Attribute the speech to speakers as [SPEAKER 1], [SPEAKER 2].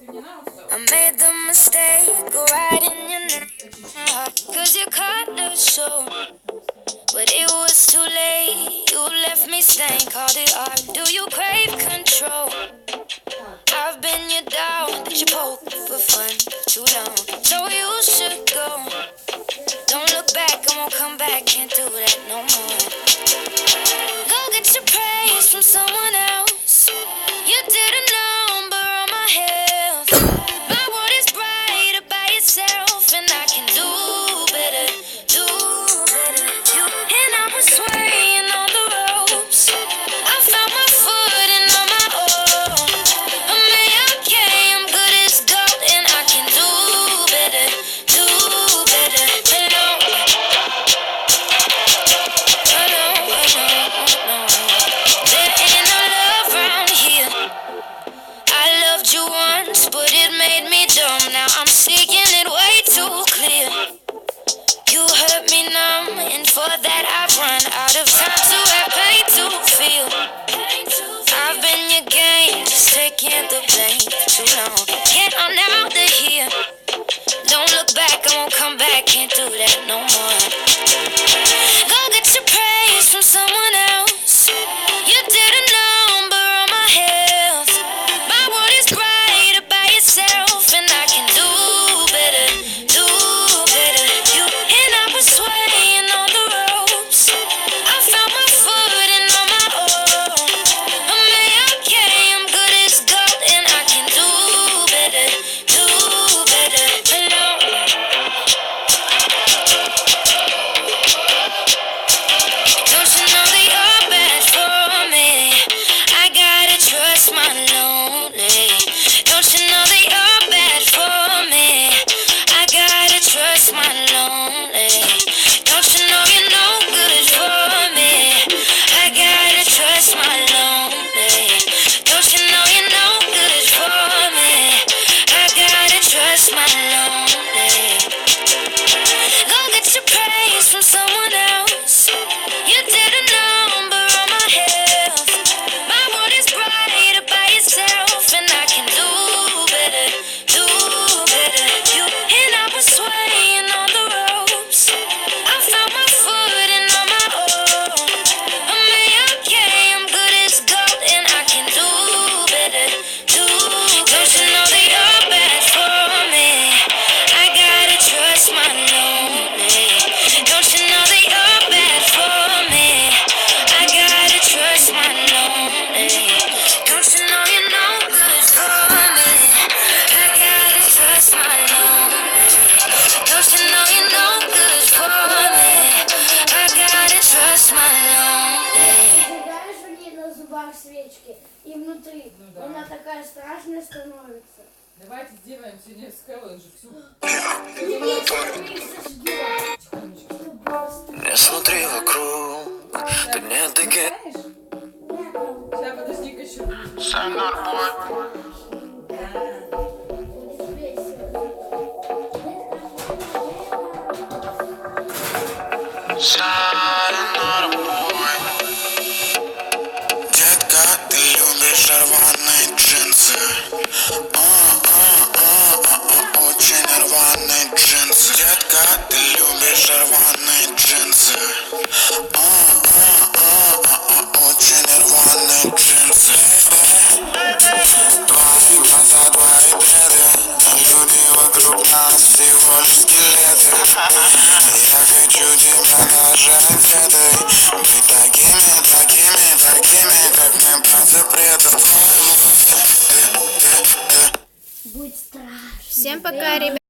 [SPEAKER 1] I made the mistake of writing your name, cause you caught the show. But it was too late, you left me stained, called it art. Do you crave control? I've been your dog that you poke for fun too long. So you should go. Don't look back, I won't come back, can't do that no more. Go get your praise from someone else. You did a number on my health. My world is brighter by itself, and I can do better, do better. And I was swaying on the ropes. I found my footing on my own. I'm okay, I'm good as gold, and I can do better, do better. There ain't no love around here. I loved you once, but it made me dumb. Now I'm seeing it way too clear. You hurt me numb, and for that I've run out of time to have pain to feel. I've been your game, just taking the blame for too long. Get on out of here. Don't look back, I won't come back, can't do that no more. Go get your praise from someone else. You did a number on my health. My world is brighter by itself, and I can do better, do better. And I was swaying on the ropes. I found my footing on my own. I'm okay, I'm good as gold, and I can do better, do better. Don't you know that you're bad for me? I gotta trust my lonely. Don't you know that you're bad for me? I gotta trust my lonely. Don't you know you're no good for me? I gotta trust my lonely. Don't you know you're no good for me? I gotta trust my lonely. Go get your praise from someone else. You did a number on my health. My world is brighter by itself, and I can do better, do better. And I was swaying on the ropes. I found my footing on my own. I'm okay, I'm good as gold, and I can do better, do. Don't you know that you're bad for me? I gotta trust my lonely. Don't you know that you're bad for me? I gotta trust my lonely. Don't you know you're no good for me? I gotta trust my lonely. Don't you know you're no good for me? I gotta trust my lonely.
[SPEAKER 2] Знаешь, у нее на зубах свечки и внутри.
[SPEAKER 3] да.
[SPEAKER 2] Она такая страшная становится.
[SPEAKER 3] Давайте сделаем сегодня скеллинг всю.
[SPEAKER 2] Не
[SPEAKER 4] Не смотри вокруг, тут нет таких.
[SPEAKER 3] Сейчас, подожди-ка еще.
[SPEAKER 4] Детка, ты любишь рваные джинсы. Очень рваные джинсы. Детка, ты любишь рваные джинсы. Очень рваные джинсы. Твои глаза, твои беды. Люди вокруг нас всего лишь скелеты. Я хочу тебя даже одетой. Быть такими, такими, такими, как мы под запретом.
[SPEAKER 2] Будь страшным.
[SPEAKER 5] Всем пока, ребята.